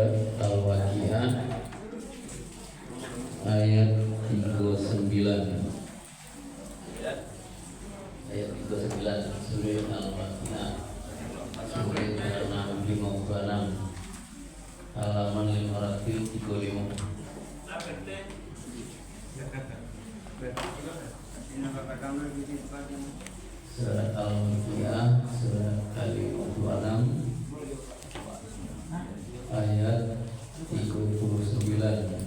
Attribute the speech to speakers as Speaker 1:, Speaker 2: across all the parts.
Speaker 1: surat Al-Waqiah ayat 39. Ayat 39 surat Al-Waqiah surat ke-656 halaman 535. Surat Al-Waqiah surat ke-56 ayat 39.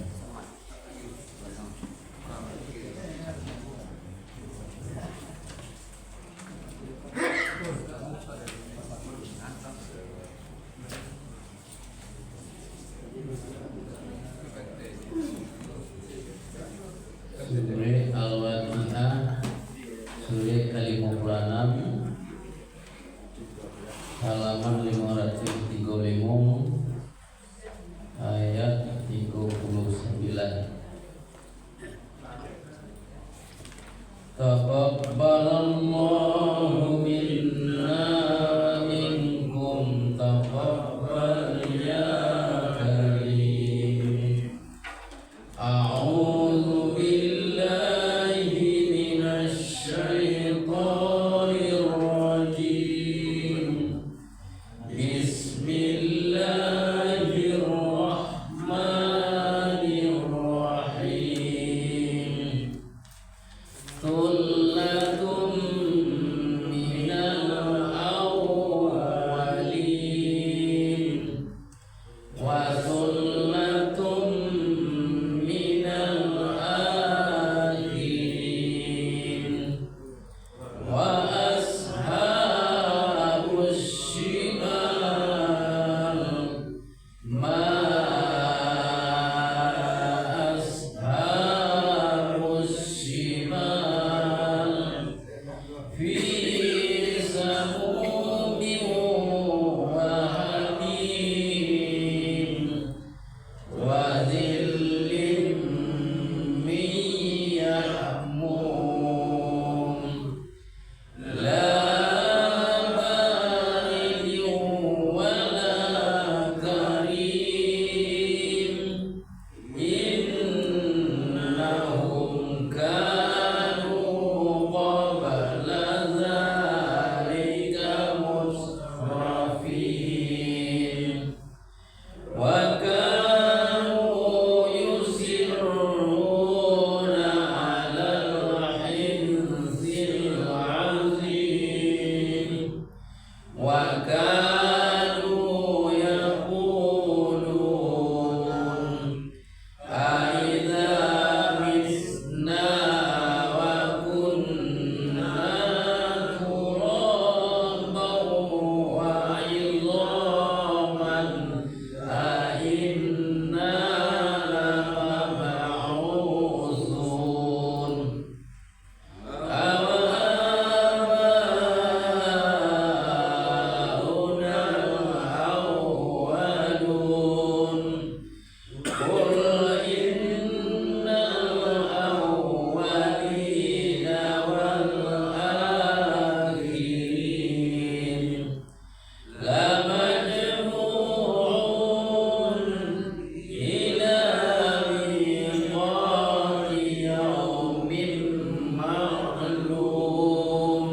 Speaker 1: Surah Al-Waqiah surah ke-56 halaman 535 ayat 39. Taqabbalallahu minna wa minkum taqabbal ya karim. A'udzu billahi minasy syaithanir rajim. Bismillahirrahmanirrahim. Thullatun minal awwalin wa thullatun minal akhirin wa ashabus shimal ma ashabus shimal fi samumin wa hamim wa dhillin min yahmum la baridin wa la karim innahum kanu qabla dhalika musrafin wa kanu yusirruna ala al-hinzil azim wa kanu yaqulun aidza misna wa kunna turaban wa idhaman ainna lamab'uthun awabauna awwalun qul innal awwalina wal akhirin lamajmu'un ila miqati yawmin ma'lum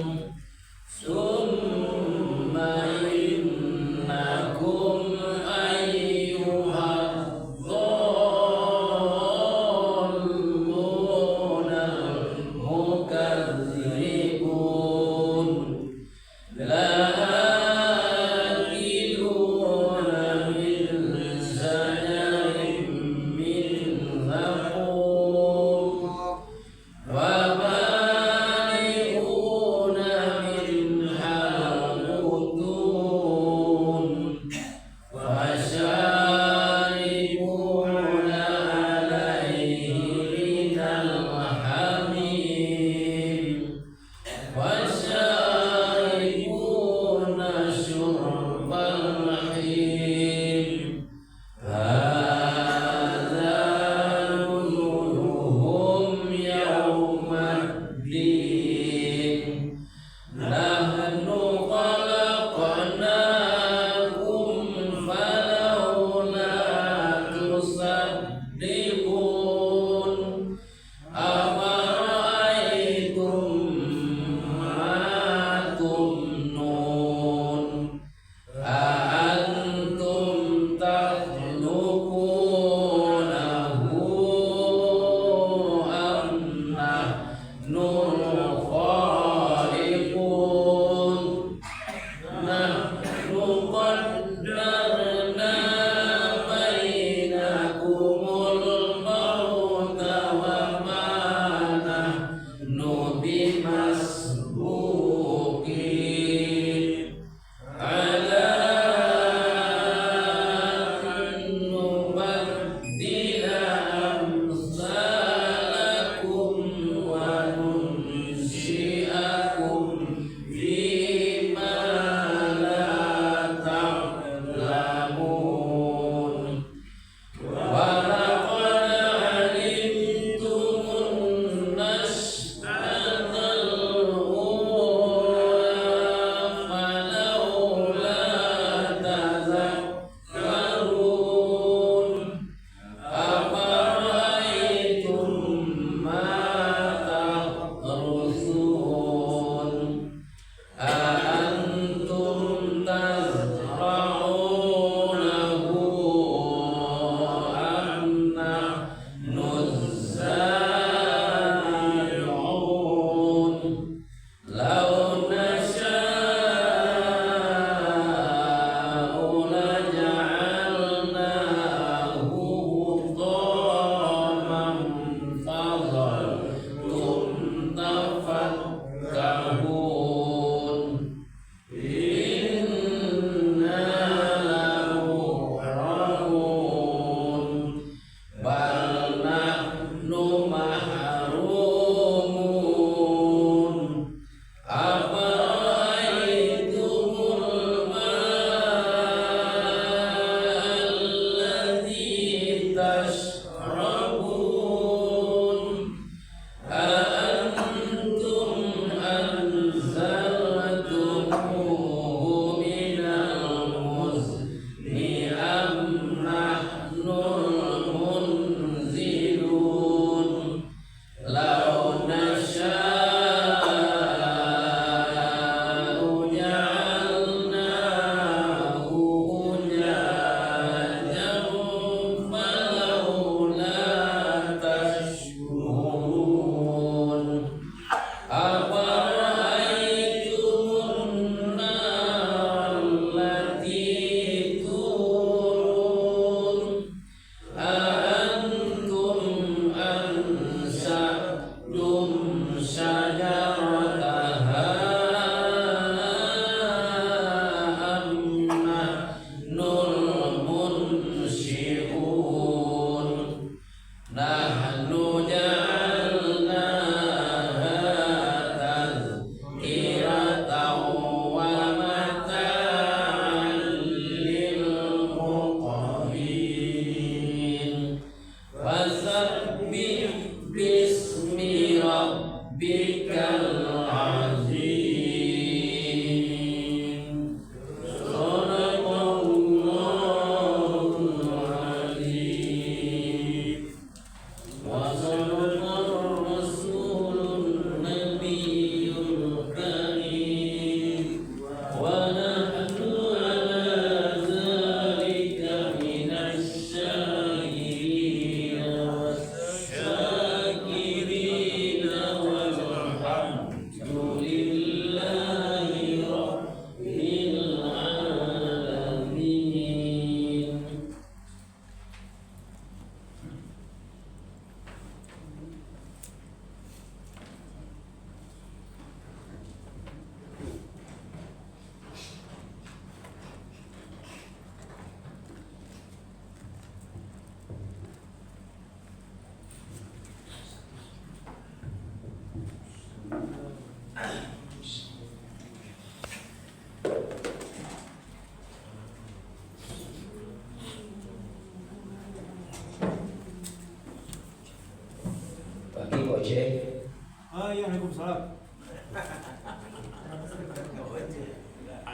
Speaker 1: summa innakum ayyuhadh-dhallunal mukazzibun la'akiluna min shajarin min zaqqum wa mali'una minha al-butun wa sharibuna alayhi minal hamim wa sharibuna syurbal him hadza nuzuluhum yawmaddin nahnu khalaqnakum falawla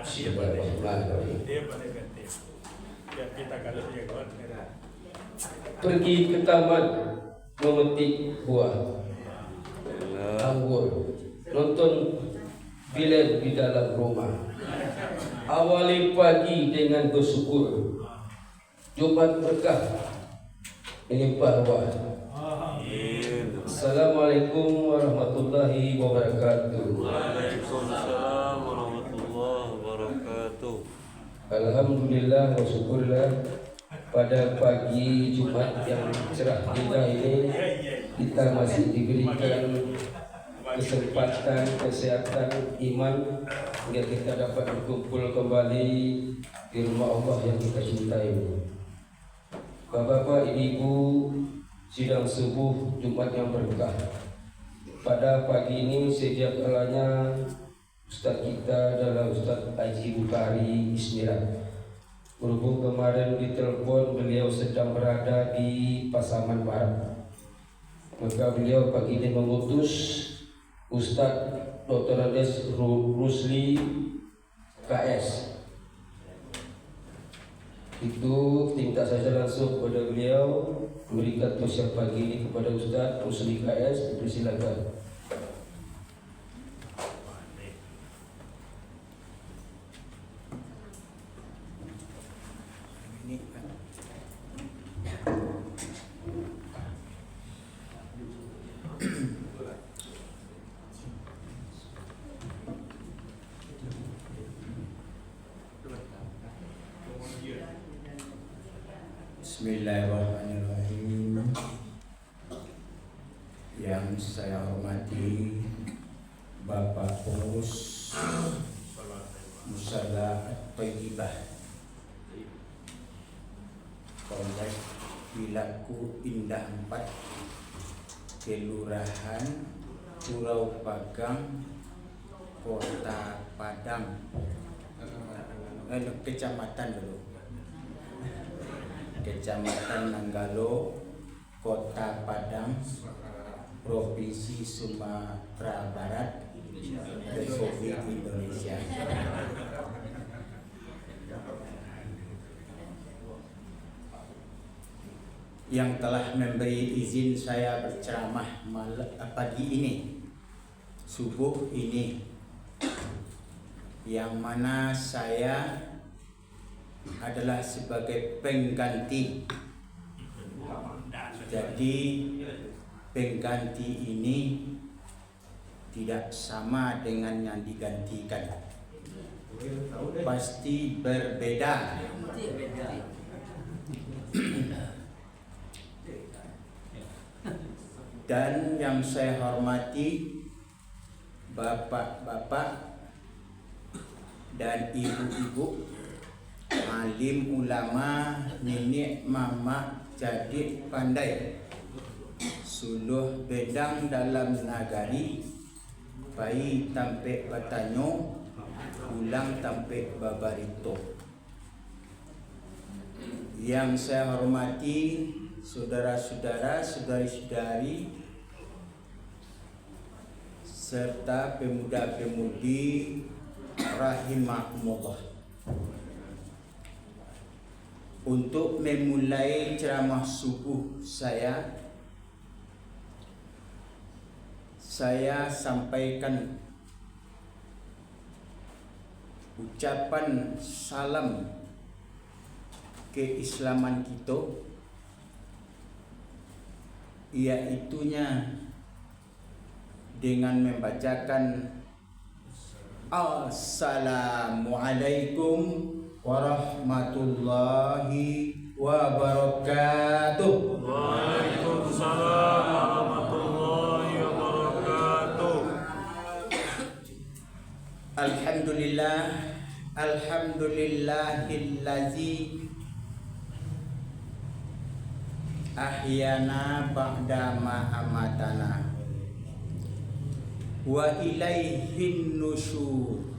Speaker 2: Asyik dia pada ganti. Biar kita kalau dia kawan kita.
Speaker 1: Pergi ke taman memetik buah anggur, nonton film di dalam rumah. Awali pagi dengan bersyukur. Jumat berkah melimpah ruah. Assalamualaikum warahmatullahi wabarakatuh.
Speaker 3: Waalaikumsalam warahmatullahi wabarakatuh.
Speaker 1: Alhamdulillah wa syukurlah, pada pagi Jumat yang cerah indah ini kita masih diberikan kesempatan, kesehatan, iman hingga kita dapat berkumpul kembali di rumah Allah yang kita cintai. Bapak-bapak, ibu-ibu, sidang subuh Jumat yang berkah. Pada pagi ini sejak kalanya Ustaz kita adalah Ustaz Haji Bukhari Ismirat. Berhubung kemarin ditelepon beliau sedang berada di Pasaman Barat, maka beliau pagi ini mengutus Ustaz Dr. Andes Rusli KS. Itu minta saja langsung kepada beliau memberikan tausiah pagi ini kepada Ustaz Rusli KS. Dipersilakan.
Speaker 4: Bismillahirrahmanirrahim. Yang saya hormati Bapak Pengurus Musala At-Thayyibah Kompleks Bilaku Indah 4, Kelurahan Pulau Pagang, Kota Padang, Kecamatan dulu, Kecamatan Nanggalo, Kota Padang, Provinsi Sumatera Barat, Republik Indonesia. Yang telah memberi izin saya berceramah pagi ini, subuh ini, yang mana saya adalah sebagai pengganti. Jadi pengganti ini tidak sama dengan yang digantikan, pasti berbeda. Dan yang saya hormati bapak-bapak dan ibu-ibu, alim ulama, nenek mama jadi pandai, suluh bedang dalam nagari, bayi tampe batanyo, ulang tampe babarito. Yang saya hormati saudara-saudara, saudari-saudari, serta pemuda-pemudi rahimahumullah. Untuk memulai ceramah subuh saya sampaikan ucapan salam keislaman kita, iaitunya dengan membacakan Assalamualaikum warahmatullahi wabarakatuh.
Speaker 3: Waalaikumsalam warahmatullahi wabarakatuh.
Speaker 4: Alhamdulillahillazi ahyana ba'da ma amatana wa ilaihin nusyur.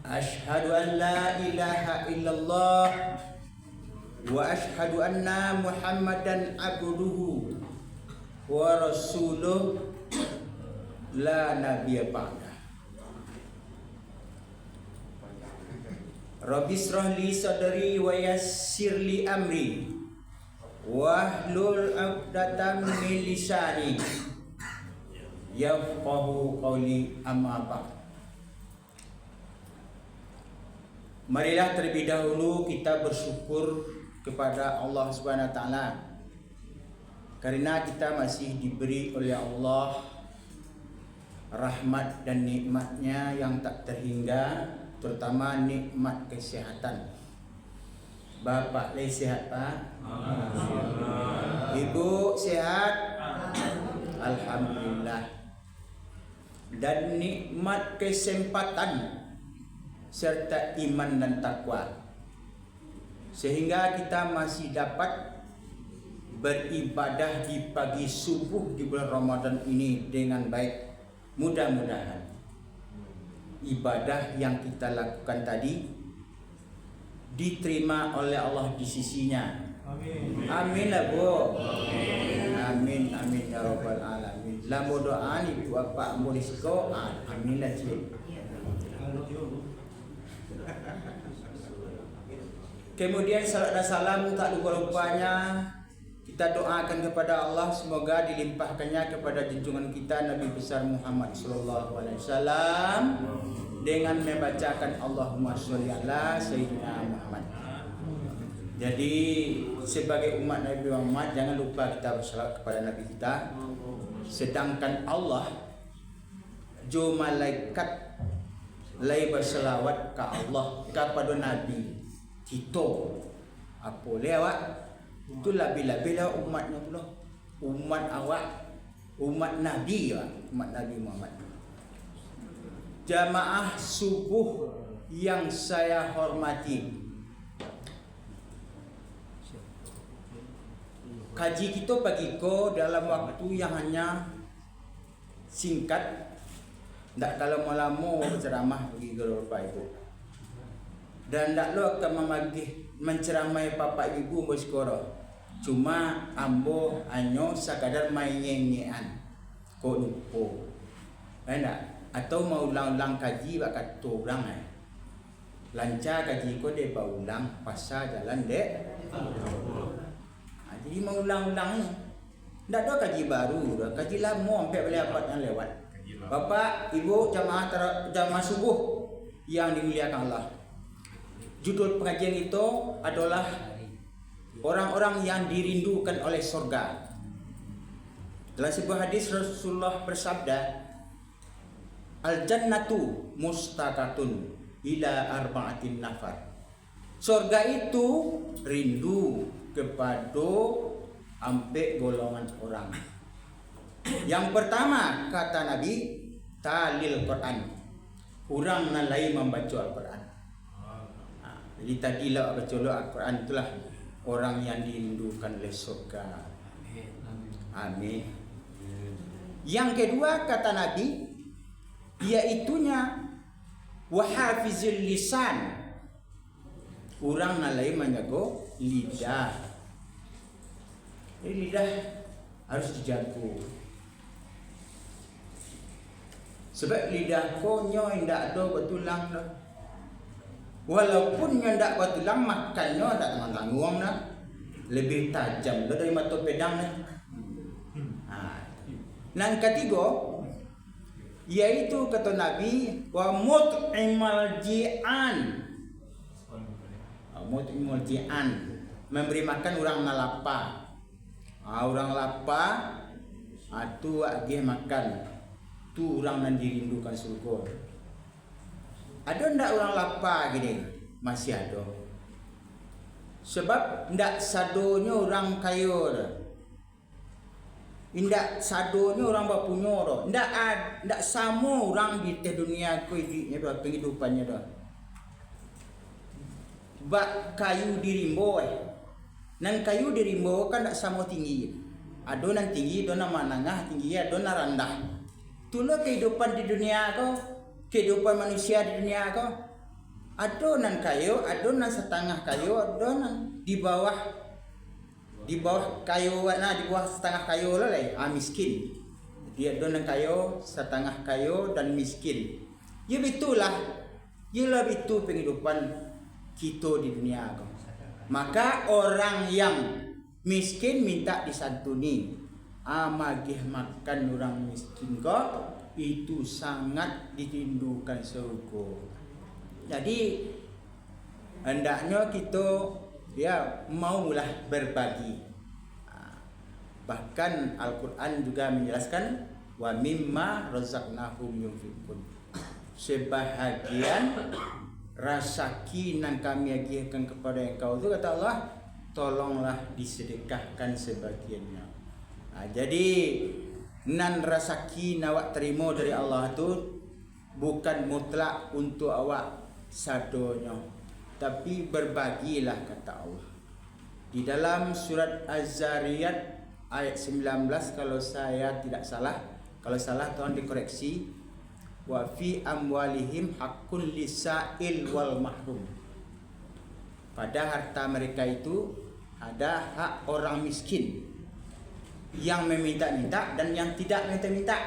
Speaker 4: Ashhadu an la ilaha illallah wa ashhadu anna Muhammadan abduhu wa rasuluh la nabiyya ba'da. Rabbi shrah li sadri wa yassir li amri wahlul 'uqdatam min lisani yafqahu qawli, amma ba'd. Marilah terlebih dahulu kita bersyukur kepada Allah Subhanahu wa taala karena kita masih diberi oleh Allah rahmat dan nikmatnya yang tak terhingga, terutama nikmat kesehatan. Bapak le sihat Pak? Ibu sehat? Alhamdulillah. Dan nikmat kesempatan serta iman dan takwa, sehingga kita masih dapat beribadah di pagi subuh di bulan Ramadan ini dengan baik. Mudah-mudahan ibadah yang kita lakukan tadi diterima oleh Allah di sisinya. Amin. Amin lah Bu. Amin. Amin ya rabbal alamin. Lambo doa ni Bapak boleh siko. Amin lah cik. Kemudian salat dan salam tak lupa-lupanya kita doakan kepada Allah semoga dilimpahkannya kepada junjungan kita Nabi besar Muhammad sallallahu alaihi wasallam dengan membacakan Allahumma sholli ala sayyidina Muhammad. Jadi sebagai umat Nabi Muhammad jangan lupa kita bersalawat kepada Nabi kita. Sedangkan Allah jo malaikat lai berselawat ke Allah kepada Nabi kita apa lewat itu lebih-lebih lah umatnya pula, umat awak, umat Nabi lah, umat Nabi Muhammad. Jamaah subuh yang saya hormati, kaji kita pagi ko dalam waktu yang hanya singkat, tak terlalu lama berceramah bagi beberapa ibu. Dan tak lo akan menceramai bapak ibu bersekolah. Cuma ambo hanya sekadar main nyenyean. Kok lupa. Tak? Atau mau ulang-ulang kaji bakat tu orang lancar kaji ko dia ulang pasal jalan dek. Jadi mau ulang-ulang ni. Tak ada kaji baru, kaji lama sampai boleh apa yang lewat. Bapak, ibu, jamaah subuh yang dimuliakan Allah. Judul pengajian itu adalah orang-orang yang dirindukan oleh surga. Dalam sebuah hadis Rasulullah bersabda, Al-jannatu mustaqatun ila arba'atin nafar. Surga itu rindu kepada sampai golongan orang. Yang pertama kata Nabi, talil Quran. Orang nalai membaca Al-Quran. Jadi tadilah baca Al-Quran itulah orang yang dirindukan oleh surga. Amin. Yang kedua kata Nabi, iaitunya wahafizul lisan. Orang nalai menjaga lidah. Jadi lidah harus dijaga. Sebab lidah ko nyo indak ada betulang dah. Walaupun nyo ndak betulang makannya ndak tanggung dah. Lebih tajam dah dari mata pedang dah. Yang ketiga yaitu kata Nabi wa mut'imal ji'an. Mut'imal ji'an, memberi makan orang lapar. Orang lapar tu agih makan. Tu orang yang dirindukan surga. Ada ndak orang lapar gini? Masih ada. Sebab ndak sadonya orang kaya dah. Ndak sadonya orang berpunya dah. Ndak sama orang di dunia ko hidupnya dah, kehidupannya dah. Bak kayu dirimbo Nan kayu dirimbo kan ndak sama tinggi. Ada nan tinggi, ada nan menengah tinggi, ada nan rendah. Itulah kehidupan di dunia ko, kehidupan manusia di dunia ko. Ada nan kayu, ada nan setengah kayu, ada nan di bawah kayu, di bawah setengah kayu lah, miskin. Dia don kayo, setengah kayo dan miskin. Ya bitulah. Ialah itu penghidupan kita di dunia. Maka orang yang miskin minta disantuni. Magih makan orang miskin kok itu sangat ditindukan surga. Jadi hendaknya kita maulah berbagi. Bahkan Al-Quran juga menjelaskan wa mimma razaqnahum yunfiqun. Sebahagian rezeki yang kami agiahkan kepada engkau itu kata Allah, tolonglah disedekahkan sebagiannya. Jadi nan rezeki awak terima dari Allah itu bukan mutlak untuk awak sadonya, tapi berbagilah kata Allah. Di dalam surat Az-Zariyat ayat 19 kalau saya tidak salah, kalau salah tolong dikoreksi. Wa fi amwalihim haqqun lisail wal mahrum. Pada harta mereka itu ada hak orang miskin yang meminta-minta dan yang tidak minta-minta.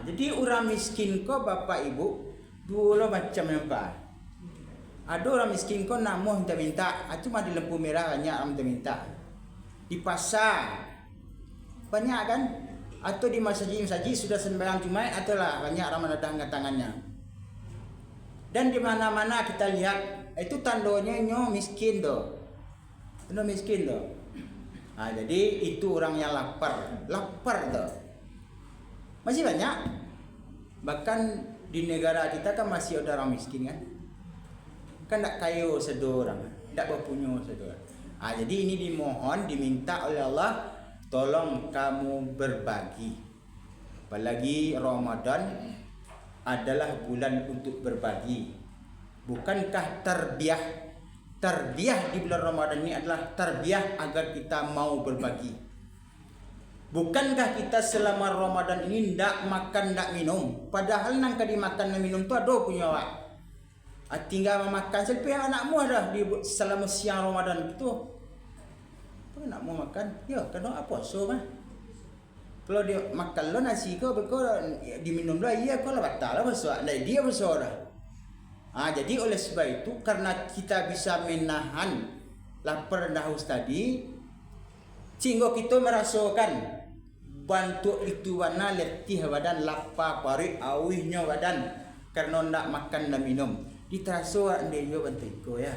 Speaker 4: Jadi orang miskin kok Bapak Ibu dua macam apa? Ada orang miskin kok nak mau minta-minta, cuma di lampu merah banyak orang minta-minta. Di pasar banyak kan, atau di masjid sudah sembahyang Jumat atau lah banyak orang menadangkan tangannya. Dan di mana-mana kita lihat itu tandanya miskin doh, miskin doh. Jadi itu orang yang lapar doh. Masih banyak, bahkan di negara kita kan masih ada orang miskin kan tak kaya sedorang, tak berpunya sedorang. Jadi ini diminta oleh Allah, tolong kamu berbagi. Apalagi Ramadan adalah bulan untuk berbagi. Bukankah tarbiyah di bulan Ramadan ini adalah tarbiyah agar kita mau berbagi? Bukankah kita selama Ramadan ini tidak makan, tidak minum? Padahal nang kadi makan dan minum tu ada punya awak. Tinggal makan selpi anakmu ada di selama siang Ramadan itu. Apa nak mau makan? Ya, kena apa so mah. Kalau dia makan lo nasi kau diminum lo iya kau lah batal lah besok. Nah dia besok dah. Jadi oleh sebab itu karena kita bisa menahan lapar dan haus tadi, sehingga kita merasakan bantu itu warna letih badan, lapar pari awihnya badan karena nak makan dan minum. Diterasa ande yo bantu ya.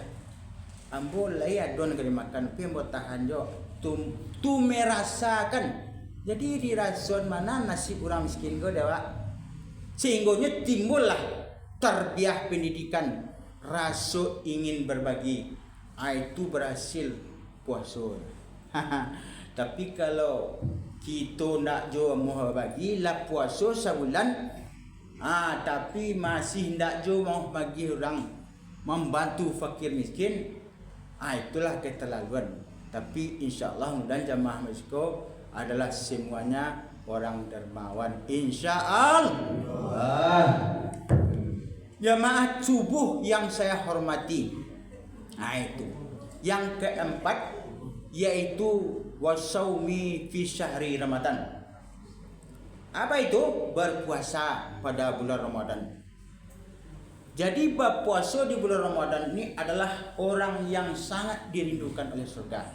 Speaker 4: Ambo lai adon kali makan pi ambo tahan jo. Tu merasakan. Jadi dirason mana nasib orang miskin go dewa. Sehingga timbullah tarbiyah pendidikan rasa ingin berbagi. Itu berhasil puasa. Tapi kalau kita nak jo mau bagi lah puasa sebulan, tapi masih nak jo mau bagi orang membantu fakir miskin, itulah keterlaluan. Tapi insyaAllah mudah jamaah Meksiko adalah semuanya orang dermawan, insyaallah. Jamaah subuh yang saya hormati, itu yang keempat yaitu wasaumi fi syahri Ramadan. Apa itu? Berpuasa pada bulan Ramadan. Jadi berpuasa di bulan Ramadan ini adalah orang yang sangat dirindukan oleh surga.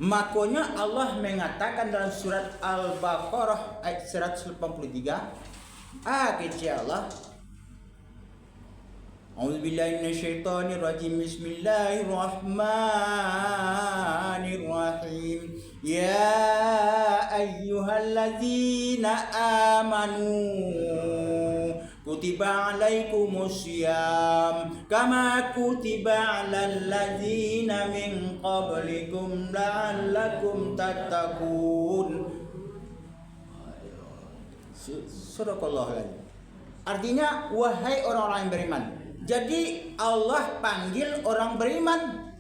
Speaker 4: Makanya Allah mengatakan dalam surat Al-Baqarah ayat 183, kata Allah, A'udzubillahi minasyaitonirrajim. Bismillahirrahmanirrahim. Ya ayyuhalladzina amanu kutiba alaikumusiyam kama kutiba alal ladzina min qablikum la'allakum tattaqun. Sadaqallahul. Artinya wahai orang-orang yang beriman. Jadi Allah panggil orang beriman.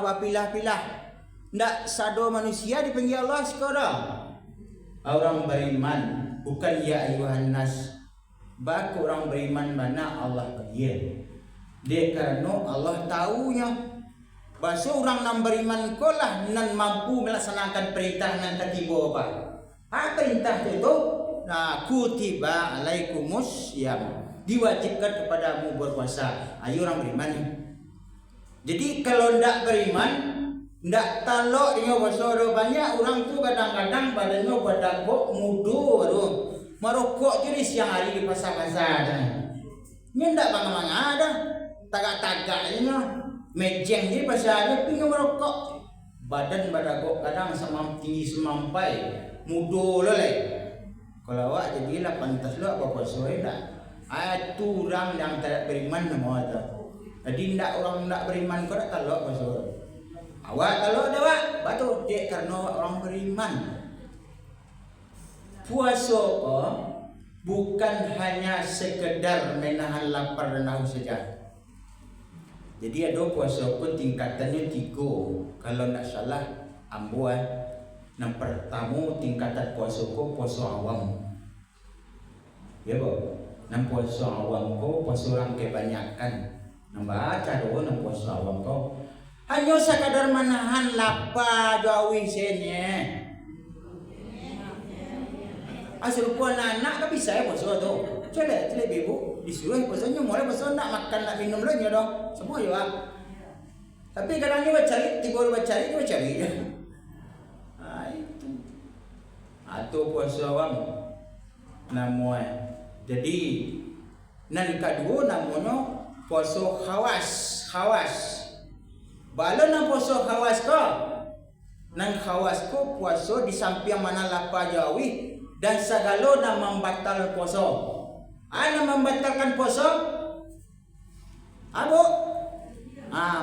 Speaker 4: Bapilah-pilah. Ndak sado manusia dipanggil Allah sekarang. Orang beriman, bukan ya ayuhan nas. Bak orang beriman mana Allah panggil. Dia karena Allah tahunya. Bahasa orang yang beriman kolah nan mampu melaksanakan perintah nan ketiba apa. Perintah itu, nah kutiba alaikumus syiyam, diwajibkan kepadamu berpuasa. Ayo orang beriman nih. Jadi kalau ndak beriman, ndak talok dengan puasa. Banyak orang tu kadang-kadang badannya badagok mudu, merokok jadi siang hari di pasar-pasar. Ini ndak bang-bang ada, tagak-tagaknya, mejeng di pasar dia pingin merokok. Badan badagok kadang tinggi semampai, mudu leleh. Kalau awak jadilah pantas lo apa puasa dah. Itu orang yang tidak beriman nama itu. Jadi orang tidak beriman kau tak talok puasa. Awak talok dah awak, batu dek karena orang beriman. Puasa bukan hanya sekedar menahan lapar dan haus saja. Jadi ada puasa pun tingkatannya 3. Kalau nak salah ambo yang pertama tingkatan puasa ko puasa awam. Ya boh. Yang puasa awam ko puasa orang kebanyakan. Nang baca do nang puasa awam ko hanya sekadar menahan lapar jawi senye. Asal puan anak tak bisa ya puasa tu. Celek ibu disuruh puasanya mulai puasa nak makan nak minum lagi dah. Semua juga. Tapi kadang-kadang dia cari je. Itu. Atau puasa awam namanya. Jadi nan kedua namanya puasa khawas. Bala nang puasa khawas ko. Nang khawas ko puasa di samping mana lapar jawi dan segala nak membatal puasa. Ana membatalkan puasa? Abu?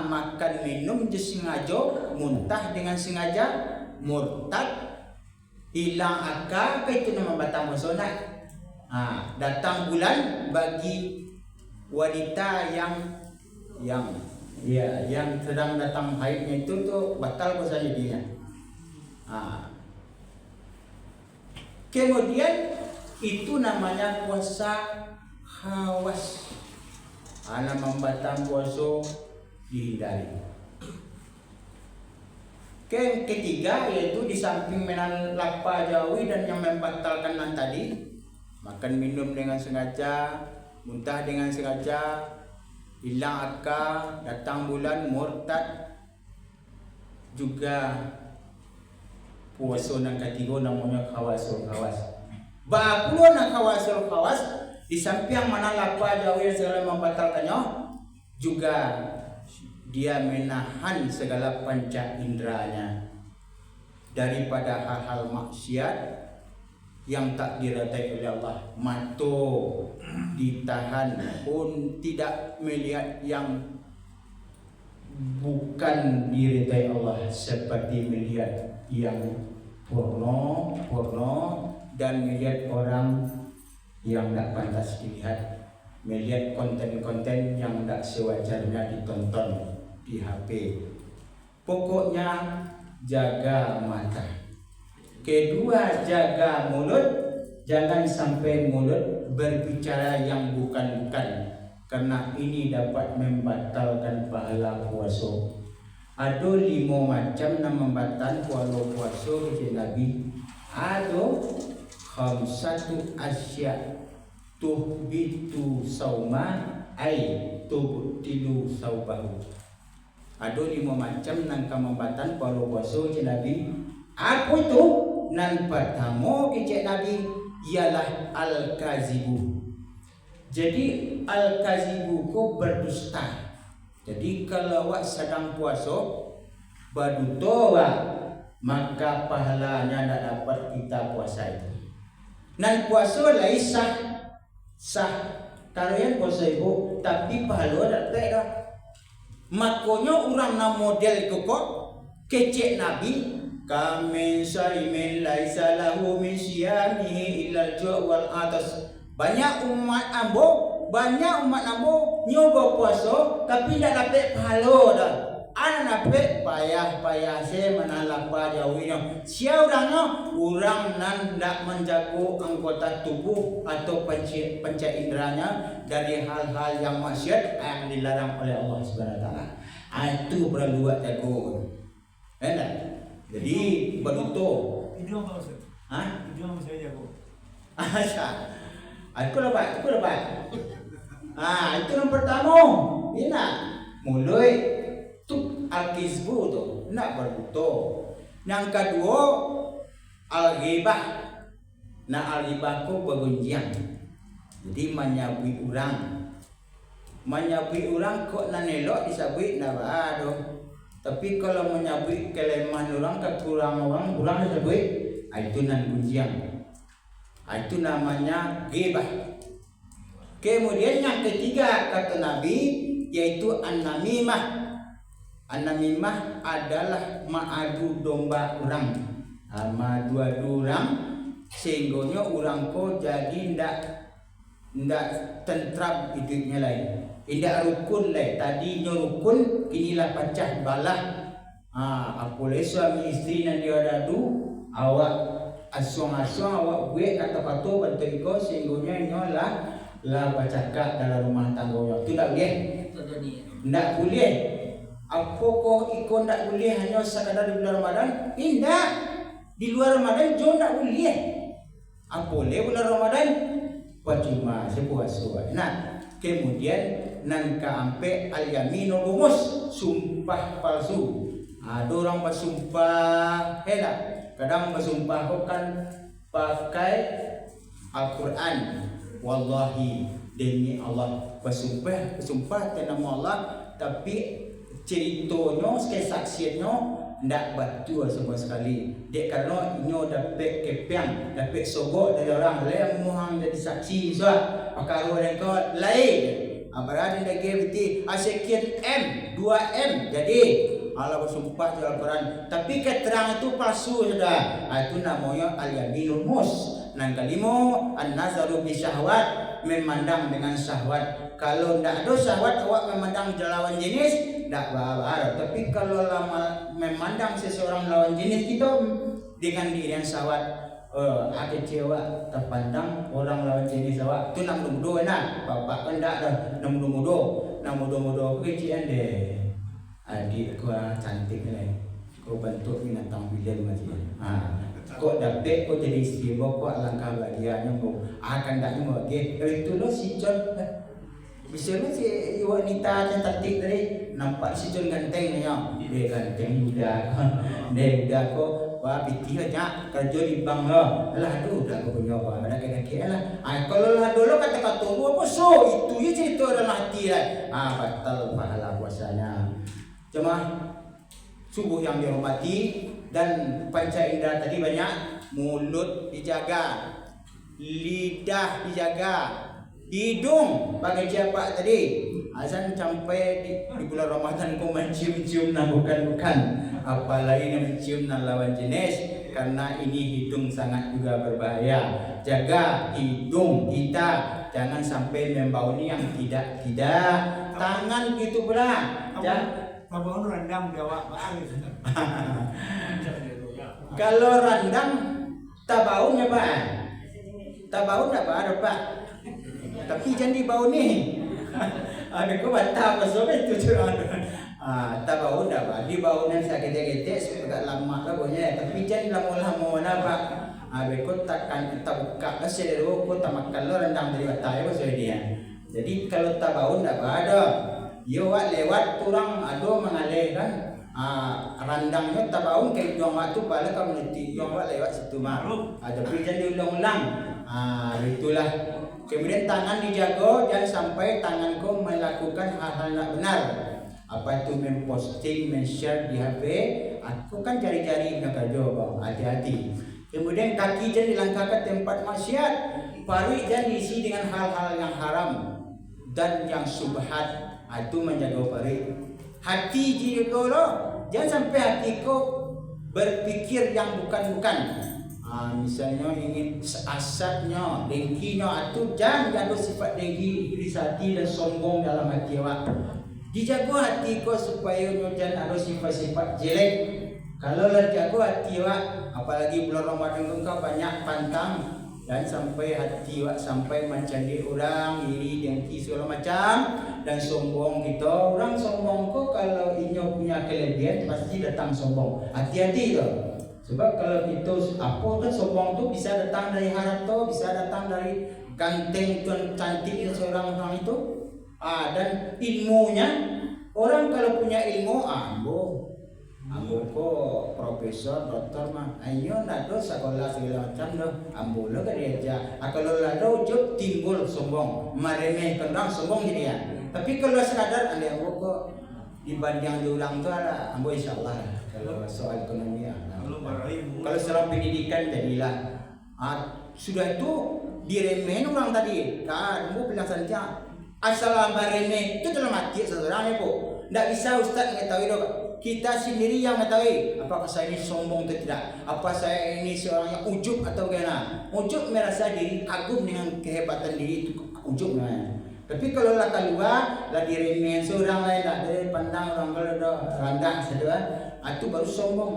Speaker 4: Makan minum je sengaja, muntah dengan sengaja, murtad, hilang akal, itu nama membatalkan puasa nak. Datang bulan bagi wanita yang sedang datang haidnya itu tu batal puasa jadinya. Kemudian itu namanya puasa khawas. Ana membatalkan puasa dihindari. Yang ketiga yaitu di samping menahan lapar jawi dan yang membatalkan nan tadi, makan minum dengan sengaja, muntah dengan sengaja, hilang akal, datang bulan, murtad, juga puasa yang ketiga namanya khawas. Bapuluh nak khawas di samping mana lapar jawi segala membatalkannya, juga dia menahan segala panca inderanya daripada hal-hal maksiat yang tak diridai oleh Allah. Mata ditahan pun tidak melihat yang bukan diridai Allah, seperti melihat yang porno dan melihat orang yang tak pantas dilihat, melihat konten-konten yang tak sewajarnya ditonton di HP. Pokoknya jaga mata. Kedua, jaga mulut. Jangan sampai mulut berbicara yang bukan-bukan, karena ini dapat membatalkan pahala puasa. Ada 5 macam yang membatalkan pahala puasa kata Nabi. Ada khamsatu asya tuhbitu sauma ay tubtilu saubahu. Ada 5 macam nang kamambatan pahala puasa kata Nabi. Apa itu? Nan pertama kata Nabi ialah al-kazibu. Jadi al-kazibu ko berdusta. Jadi kalau awak sedang puasa berdusta, maka pahalanya tak dapat kita puasa itu. Nan puasa lai sah kalian puasa ibu, tapi pahala tak ada. Makanya orang na model kok kecek Nabi, kami saimin laisa lahu min siyamihi illa ju' wal atas. Banyak umat ambo nyoba puasa tapi tak dapat pahala dah. Ana dapat payah saya menahan lapar jawinya. Sia orang nan ndak menjaga anggota tubuh atau panca inderanya dari hal-hal yang maksiat yang dilarang oleh Allah Subhanahu wa taala. Itu perlu buat jago. Enak. Jadi berutuh.
Speaker 2: Video apa Ustaz? Jom saya jago.
Speaker 4: Asya. Aku lepas. Itu yang pertama. Ina mulai tu al-kizbu tu, nak berbuto. Yang kedua al-ghibah. Nah al-ghibah ku bergunjang. Jadi menyabui orang kok nak nelok disabui nak baado. Tapi kalau menyabui kelemahan orang, kekurangan orang disabui, itu nan gunjang. Itu namanya ghibah. Kemudian yang ketiga kata Nabi yaitu an-namimah. An-namimah adalah mengadu domba orang. Madu-adu orang sehingga orang ko jadi ndak tentram hidupnya lain. Indak rukun lain. Tadinya rukun inilah pecah balah. Apalagi suami istri nan dia adu awak asuang-asuang awak buat kata-kata bantu iko sehingga nyolah lah bercakap dalam rumah tangga. Itu tak boleh. Tidak boleh. Apa kau iko tidak boleh hanya sekadar di bulan Ramadan? Tidak. Di luar Ramadan jauh tidak boleh. Apa boleh bulan Ramadan? Percuma sepuas-puas. Nah, kemudian nan kaampe al-yaminul rumus, sumpah palsu. Ada orang bersumpah, kadang bersumpah kan pakai Al-Quran. Wallahi demi Allah bersumpah atas nama Allah, tapi ceritanya kesaksiannya ndak betul sama sekali. Dek karena inyo dapat kepiang, dapat sogok dari orang lain mohang jadi saksi suah. Pakar orang kau lain. Berada di GBT sekian M, 2M jadi Allah bersumpah di Al-Quran, tapi keterangan itu palsu sudah. Itu namanya al-yaminul mus. Yang kelima, an-nazaru bi syahwat, memandang dengan syahwat. Kalau tidak ada syahwat awak memandang lawan jenis, tidak bahaya. Tapi kalau lama memandang seseorang lawan jenis kita dengan diri yang syahwat, ada cewek terpandang orang lawan jenis awak, itu nak mudo nak. Bapak kan tidak dah nak mudo kecian deh. Adik kau cantik ni, kau bentuk binatang pilihan macam ni. Kau dapat kau jadi istri, kau langkah bahagianya kau akan tak mau dia. Itu lo si John, bisa lo si wanita yang cantik tadi nampak si John ganteng ni ya. Dia ganteng dia kau wah piti aja kerja di bank lo. Lah tu dah kau punya apa? Ada kaki lah. Kalau lah dulu kata-kata lu apa so itu je cerita dalam hati lah. Batal pahala puasanya. Cuma subuh yang dihormati dan panca indera tadi banyak. Mulut dijaga, lidah dijaga, hidung bagi siapa tadi. Azan sampai di bulan Ramadan kau mencium-cium nah bukan, apalagi mencium nah lawan jenis, karena ini hidung sangat juga berbahaya. Jaga hidung kita, jangan sampai membauni yang tidak. Tangan gitu pula.
Speaker 2: Abang rendam jawab baris.
Speaker 4: Kalau rendam tabaunnya Pak. Tabaun tak ada Pak. Tapi jangan dibau ni. Ada ko bantah pasal itu curang. Tabaun dah Pak. Dibau nan sakit-sakit agak lama lah punya. Tapi jangan lama-lama lah Pak. Beko takkan kita buka seru ko tamakan lo rendam dari batai pasal dia. Jadi kalau tabaun tak ada. Yo lewat turang ado mengalir kan. Randangnya tabaun ke hidung waktu pada komuniti yang lewat situ mah. Ada jangan diulang-ulang. Itulah. Kemudian tangan dijaga jangan sampai tanganku melakukan hal-hal tak benar. Apa itu memposting, men-share di HP. Aku kan jari-jari nak kerja bang. Hati-hati. Kemudian kaki jangan dilangkahkan tempat maksiat. Paru jangan diisi dengan hal-hal yang haram dan yang subhat. Itu menjaga paru. Hati juga loh. Jangan sampai hatiku berpikir yang bukan-bukan. Misalnya ingin asapnya, dengkinya, itu jangan ada sifat dengki, iri hati dan sombong dalam hati awak. Dijaga hatiku supaya jangan ada sifat-sifat jelek. Kalau lah jaga hati awak, apalagi bulan Ramadan kau banyak pantang dan sampai hati awak sampai mencari orang, iri, dengki segala macam dan sombong kita. Orang sombong kau kalau inyo punya kelebihan pasti datang sombong. Hati-hati tu. Sebab kalau kita apa kan sombong tu bisa datang dari harta, bisa datang dari ganteng tuan cantiknya seorang orang itu. Dan ilmunya orang kalau punya ilmu ambo kok profesor doktor mah ayo nak do sekolah segala macam do ambo lo kan dia kalau lado job timbul sombong meremehkan orang sombong jadi ya. Tapi kalau sadar anda ambo kok dibanding orang tu ada ambo insyaallah kalau soal ekonomi kalau soal pendidikan jadilah sudah itu diremehin orang tadi kan ambo bilang saja asal remeh itu dalam hati seseorang ya po. Tidak bisa Ustaz mengetahui dong. Kita sendiri yang mengetahui apakah saya ini sombong atau tidak, apa saya ini seorang yang ujub atau bagaimana. Ujub merasa diri kagum dengan kehebatan diri itu ujub namanya. Tapi kalau lah keluar lah diremehin seorang lain tak ada pandang orang kalau dah rendah saja, itu baru sombong.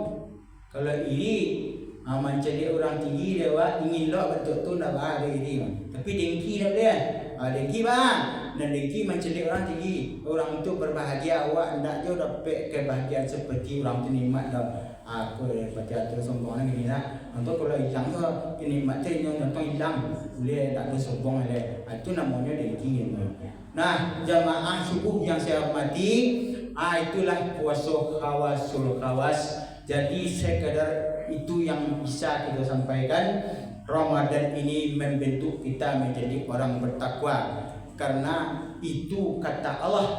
Speaker 4: Kalau iri mencari orang tinggi dia ingin lo betul tu nak ada iri. Tapi dengki dah dia. Dengki bang. Dan dengki mencari orang tinggi. Orang itu berbahagia, awak hendak je dapat kebahagiaan seperti orang tu nikmat dah. Aku daripada atur sombong gini lah. Untuk kalau hilang tu nikmat tu yang contoh hilang, boleh tak ada sombong ada. Itu namanya dengki. Nah, jamaah subuh yang saya hormati, itulah puasa khawasul khawas. Jadi sekadar itu yang bisa kita sampaikan. Ramadan ini membentuk kita menjadi orang bertakwa. Karena itu kata Allah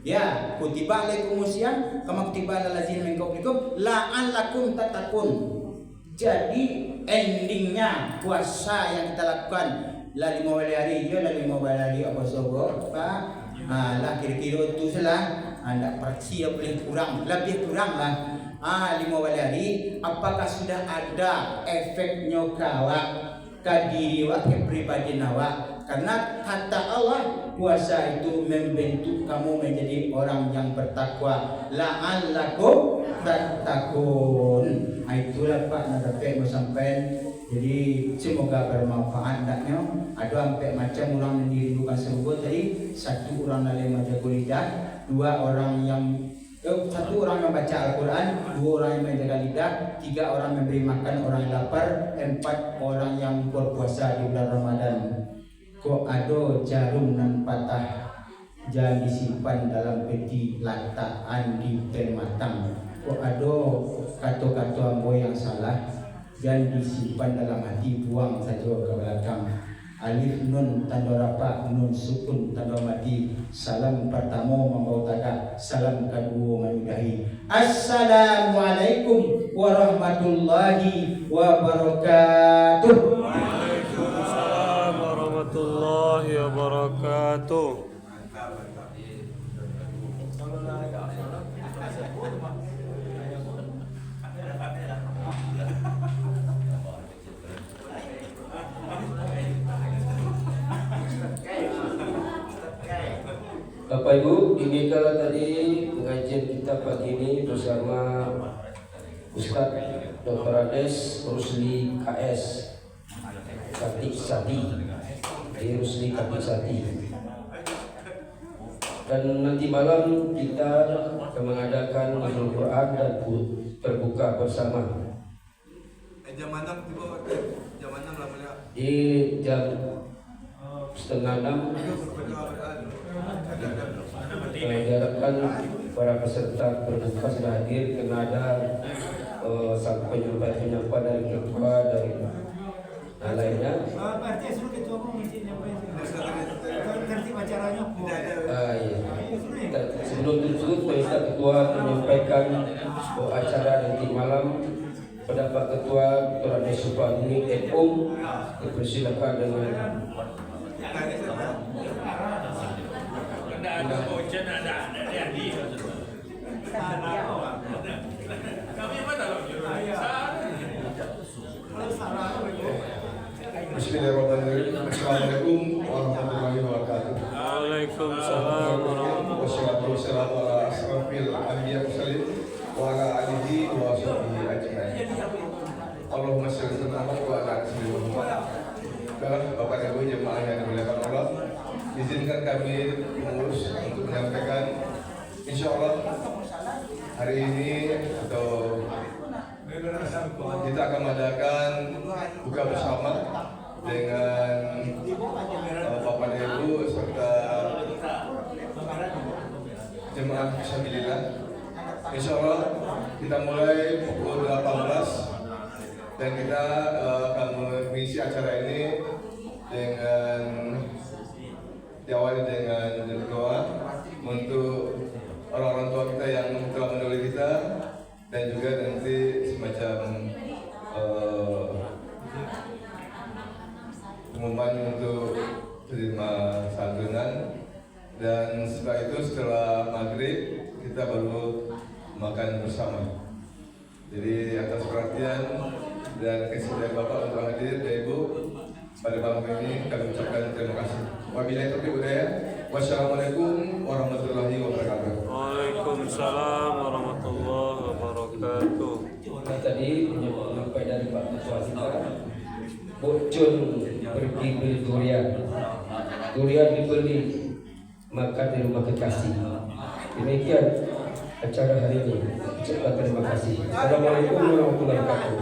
Speaker 4: ya kutiba alaikumusiyam kama kutiba alal ladzina min qablikum la'allakum tattaqun. Jadi endingnya puasa yang kita lakukan la 5 hari ya la 5 hari apa sobo Pak lah kira-kira itu salah anda persi boleh kurang lebih kurang lah 5 hari apakah sudah ada efeknya kawak ke diri wak ke pribadi nawak. Karena kata Allah puasa itu membentuk kamu menjadi orang yang bertakwa. La'allakum tattaqun. Itulah Pak nak dapat sampai. Jadi semoga bermanfaat daknya. Ada sampai macam orang yang dirindukan sebut tadi. Satu orang dalam menjaga lidah, satu orang yang baca Al-Quran, 2 orang yang menjaga lidah, 3 orang memberi makan orang yang lapar, 4 orang yang berpuasa di bulan Ramadan. Kok ada jarum nan patah jangan disimpan dalam peti lataan di matang. Kok ada kata-kata ambo yang salah jangan disimpan dalam hati, buang saja ke belakang. Alif nun tanda rapat, nun sukun tanda mati. Salam pertama membawa taga, salam kedua menyudahi. Assalamualaikum warahmatullahi wabarakatuh.
Speaker 3: Waalaikumsalam warahmatullahi wabarakatuh.
Speaker 1: Bapak Ibu, demikianlah tadi pengajian kita pagi ini bersama Ustaz Dr. Ades Rusli KS Kartik Sati, Rusli Kartik Sati. Dan nanti malam kita akan mengadakan Nuzul Quran dan terbuka bersama.
Speaker 5: Jam 6 tiba, jam 6 lah boleh.
Speaker 1: Di jam 5:30 diharapkan para peserta berbuka sudah hadir karena ada sampai penyampai dari ketua dari lainnya.
Speaker 6: Pak RT suruh ketua aku mesti nyampain tertib acaranya.
Speaker 1: Iya. Sebelum tersebut minta ketua menyampaikan acara nanti malam. Pendapat ketua Dr. Ades Supani MUM dipersilakan dengan
Speaker 2: ada bocor, ada di. Kami apa dalam
Speaker 5: Bismillahirrahmanirrahim. Assalamualaikum warahmatullahi wabarakatuh.
Speaker 3: Waalaikumsalam warahmatullahi
Speaker 5: Wassalatu wassalamu ala asrofil anbiya mursalin wa ala alihi wa sahbihi ajma'in. Allahumma shalli wa ala Muhammad. Bapak Ibu jemaah yang dimuliakan Allah, izinkan kami pengurus untuk menyampaikan insya Allah hari ini atau kita akan mengadakan buka bersama dengan Bapak dan Ibu serta jemaah Fisabilillah. Insya Allah kita mulai pukul 18 dan kita akan mengisi acara ini dengan diawali dengan doa untuk orang-orang tua kita yang telah mendahului kita, dan juga nanti semacam pengumuman untuk terima santunan, dan setelah itu setelah maghrib kita baru makan bersama. Jadi atas perhatian dan kesediaan Bapak untuk hadir dan Ibu pada malam ini kami ucapkan terima kasih. Wabillahi taufiq wal hidayah. Wassalamualaikum warahmatullahi wabarakatuh.
Speaker 3: Waalaikumsalam warahmatullahi wabarakatuh.
Speaker 1: Nah, tadi sampai dari Pak Ketua kita, Bocun pergi beli durian. Durian dibeli, makan di rumah kekasih. Demikian acara hari ini. Ucapkan terima kasih. Assalamualaikum warahmatullahi wabarakatuh.